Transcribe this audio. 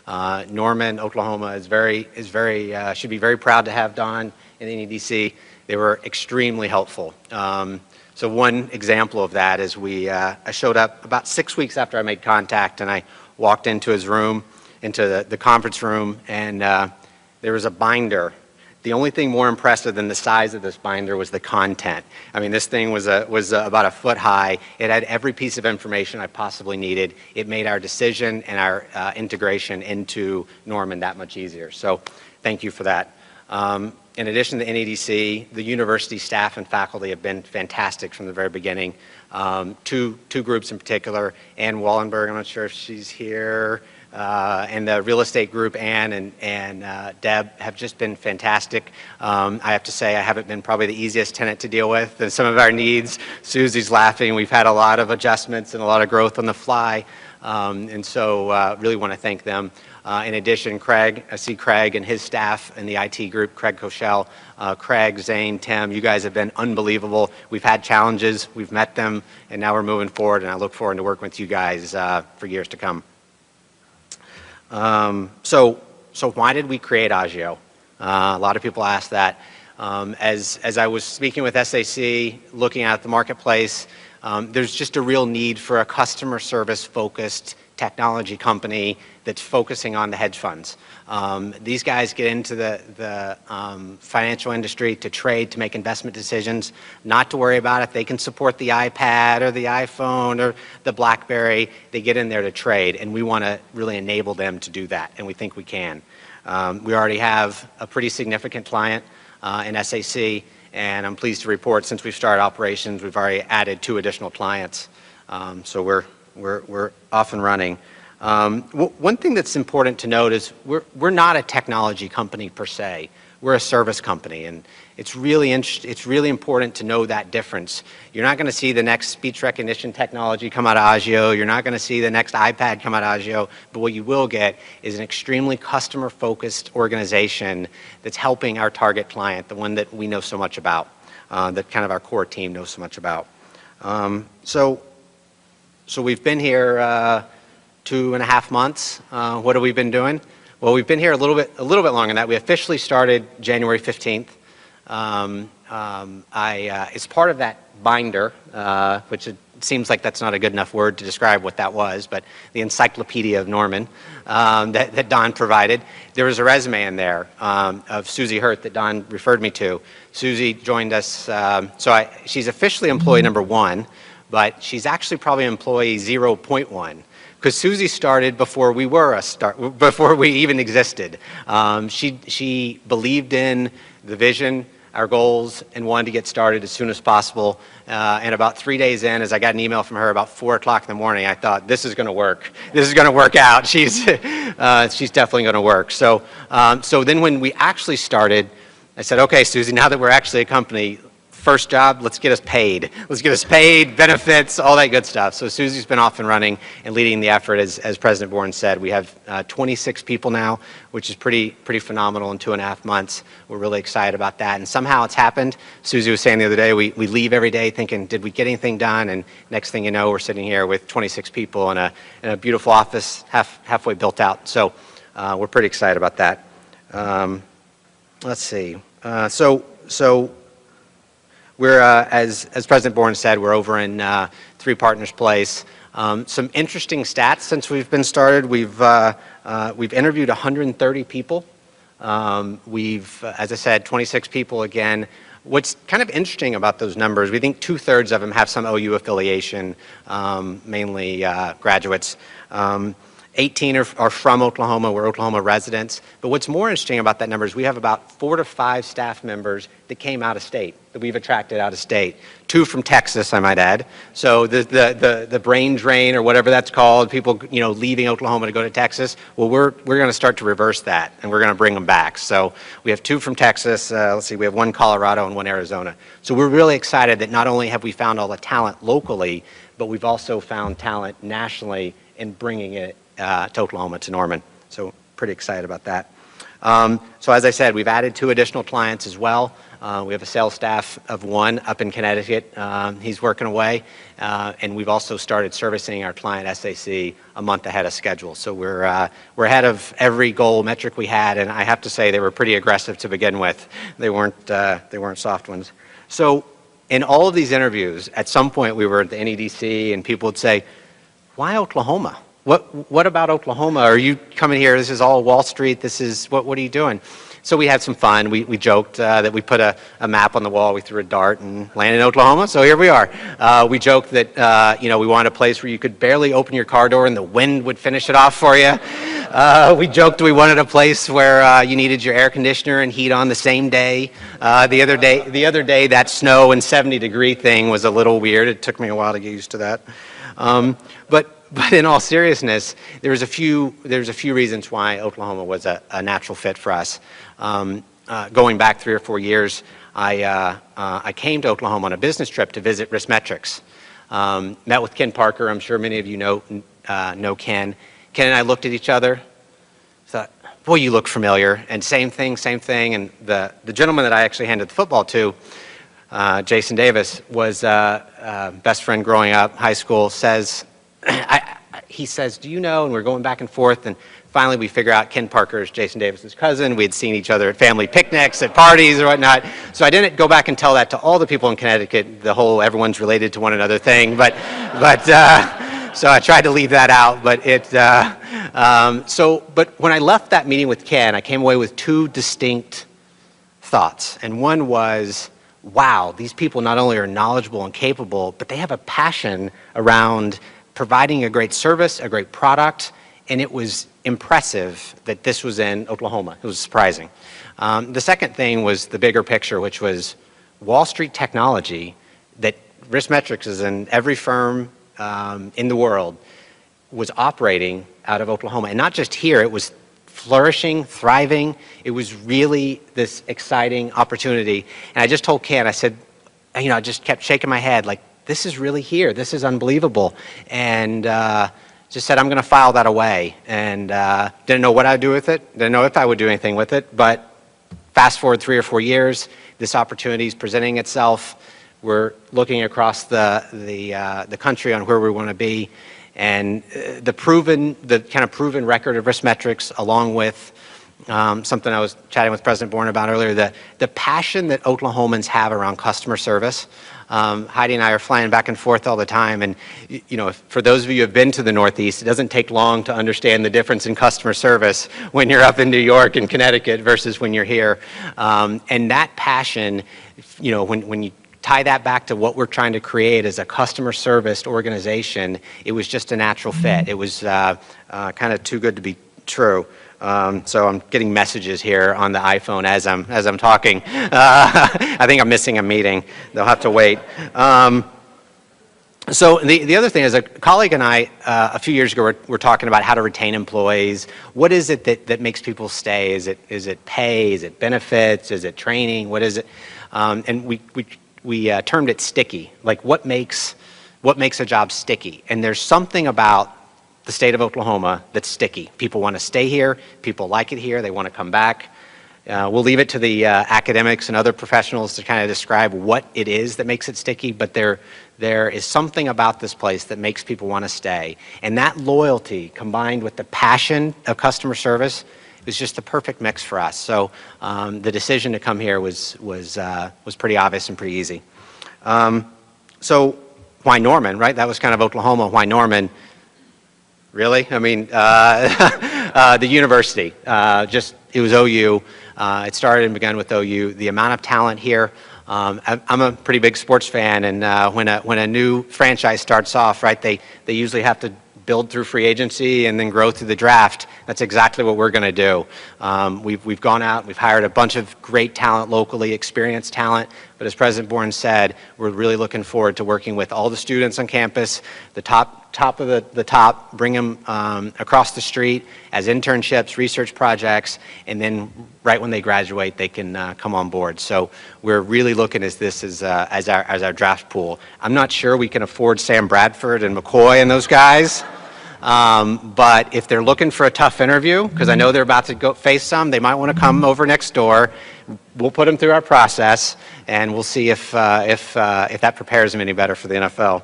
Norman, Oklahoma should be very proud to have Don in NEDC. They were extremely helpful. So one example of that is I showed up about 6 weeks after I made contact, and I walked into his room, into the conference room, and there was a binder. The only thing more impressive than the size of this binder was the content. I mean, this thing was about a foot high. It had every piece of information I possibly needed. It made our decision and our integration into Norman that much easier. So thank you for that. In addition to NEDC, the university staff and faculty have been fantastic from the very beginning. Two groups in particular, Ann Wallenberg, I'm not sure if she's here, and the real estate group, Ann and Deb, have just been fantastic. I have to say I haven't been probably the easiest tenant to deal with and some of our needs. Susie's laughing. We've had a lot of adjustments and a lot of growth on the fly, and so really want to thank them. In addition, Craig, I see Craig and his staff in the IT group, Craig Koshel, Craig, Zane, Tim, you guys have been unbelievable. We've had challenges, we've met them, and now we're moving forward, and I look forward to working with you guys for years to come. So why did we create Agio? A lot of people ask that. As I was speaking with SAC, looking at the marketplace, there's just a real need for a customer service focused technology company that's focusing on the hedge funds. These guys get into the financial industry to trade, to make investment decisions, not to worry about it. They can support the iPad or the iPhone or the BlackBerry. They get in there to trade, and we want to really enable them to do that, and we think we can. We already have a pretty significant client in SAC, and I'm pleased to report since we've started operations, we've already added 2 additional clients. So we're off and running. One thing that's important to note is we're not a technology company per se. We're a service company, and it's really important to know that difference. You're not going to see the next speech recognition technology come out of Agio. You're not going to see the next iPad come out of Agio, but what you will get is an extremely customer-focused organization that's helping our target client, the one that we know so much about, that kind of our core team knows so much about. So we've been here 2.5 months. What have we been doing? Well, we've been here a little bit longer than that. We officially started January 15th. It's part of that binder, which it seems like that's not a good enough word to describe what that was, but the encyclopedia of Norman that Don provided. There was a resume in there of Susie Hurt that Don referred me to. Susie joined us, she's officially employee number 1, but she's actually probably employee 0.1. Because Susie started before we before we even existed. She believed in the vision, our goals, and wanted to get started as soon as possible. And about 3 days in, as I got an email from her about 4 o'clock in the morning, I thought, this is going to work. This is going to work out. She's definitely going to work. So then when we actually started, I said, okay, Susie, now that we're actually a company, first job, let's get us paid. Let's get us paid, benefits, all that good stuff. So Susie's been off and running and leading the effort, as President Boren said. We have 26 people now, which is pretty phenomenal in 2.5 months. We're really excited about that. And somehow it's happened. Susie was saying the other day, we leave every day thinking, did we get anything done? And next thing you know, we're sitting here with 26 people in a beautiful office, halfway built out. So we're pretty excited about that. Let's see. So we're, as President Boren said, we're over in Three Partners Place. Some interesting stats since we've been started. We've interviewed 130 people. As I said, 26 people again. What's kind of interesting about those numbers, we think 2/3 of them have some OU affiliation, mainly graduates. 18 are from Oklahoma. We're Oklahoma residents. But what's more interesting about that number is we have about 4 to 5 staff members that came out of state, that we've attracted out of state. 2 from Texas, I might add. So the brain drain or whatever that's called, people leaving Oklahoma to go to Texas. Well, we're going to start to reverse that, and we're going to bring them back. So we have 2 from Texas. Let's see, we have 1 Colorado and 1 Arizona. So we're really excited that not only have we found all the talent locally, but we've also found talent nationally in bringing it to Oklahoma, to Norman. So pretty excited about that. So as I said, we've added 2 additional clients as well. We have a sales staff of 1 up in Connecticut. He's working away. And we've also started servicing our client SAC a month ahead of schedule. So we're ahead of every goal metric we had, and I have to say they were pretty aggressive to begin with. They weren't soft ones. So in all of these interviews, at some point we were at the NEDC and people would say, why Oklahoma? What about Oklahoma? Are you coming here? This is all Wall Street. This is, what are you doing? So we had some fun. We joked that we put a map on the wall, we threw a dart and landed in Oklahoma, so here we are. We joked that we wanted a place where you could barely open your car door and the wind would finish it off for you. We joked we wanted a place where you needed your air conditioner and heat on the same day. The other day, that snow and 70-degree thing was a little weird. It took me a while to get used to that. But in all seriousness, there's a few reasons why Oklahoma was a natural fit for us. Going back 3 or 4 years, I came to Oklahoma on a business trip to visit Riskmetrics. Met with Ken Parker. I'm sure many of you know Ken. Ken and I looked at each other, thought, boy, you look familiar. And same thing. And the gentleman that I actually handed the football to, Jason Davis, was best friend growing up, high school, he says, do you know? And we're going back and forth, and finally we figure out Ken Parker is Jason Davis's cousin. We had seen each other at family picnics, at parties or whatnot. So I didn't go back and tell that to all the people in Connecticut, the whole everyone's related to one another thing, but so I tried to leave that out. But but when I left that meeting with Ken, I came away with 2 distinct thoughts. And one was, wow, these people not only are knowledgeable and capable, but they have a passion around providing a great service, a great product, and it was impressive that this was in Oklahoma. It was surprising. The second thing was the bigger picture, which was Wall Street technology that Riskmetrics is in every firm in the world was operating out of Oklahoma. And not just here, it was flourishing, thriving. It was really this exciting opportunity. And I just told Ken, I said, I just kept shaking my head like, this is really here. This is unbelievable. And just said, I'm going to file that away. And didn't know what I'd do with it. Didn't know if I would do anything with it. But fast forward 3 or 4 years, this opportunity is presenting itself. We're looking across the country on where we want to be. And the kind of proven record of Riskmetrics, along with something I was chatting with President Boren about earlier, the passion that Oklahomans have around customer service. Heidi and I are flying back and forth all the time, and for those of you who have been to the Northeast, it doesn't take long to understand the difference in customer service when you're up in New York and Connecticut versus when you're here. And that passion, when you tie that back to what we're trying to create as a customer service organization, it was just a natural fit. It was kind of too good to be true. So I'm getting messages here on the iPhone as I'm talking. I think I'm missing a meeting. They'll have to wait. So the other thing is, a colleague and I a few years ago were talking about how to retain employees. What is it that makes people stay? Is it pay? Is it benefits? Is it training? What is it? And we termed it sticky. Like what makes a job sticky? And there's something about the state of Oklahoma that's sticky. People want to stay here. People like it here. They want to come back. We'll leave it to the academics and other professionals to kind of describe what it is that makes it sticky, but there is something about this place that makes people want to stay. And that loyalty combined with the passion of customer service is just the perfect mix for us. So the decision to come here was pretty obvious and pretty easy. So why Norman, right? That was kind of Oklahoma. Why Norman? Really? I mean, the university, it was OU. It started and began with OU. The amount of talent here, I'm a pretty big sports fan, and when a new franchise starts off, right, they usually have to build through free agency and then grow through the draft. That's exactly what we're going to do. We've gone out, we've hired a bunch of great talent locally, experienced talent, but as President Boren said, we're really looking forward to working with all the students on campus, the top of the top, bring them across the street as internships, research projects, and then right when they graduate, they can come on board. So we're really looking at this as our draft pool. I'm not sure we can afford Sam Bradford and McCoy and those guys. But if they're looking for a tough interview, because I know they're about to go face some, they might want to come over next door. We'll put them through our process, and we'll see if that prepares them any better for the NFL.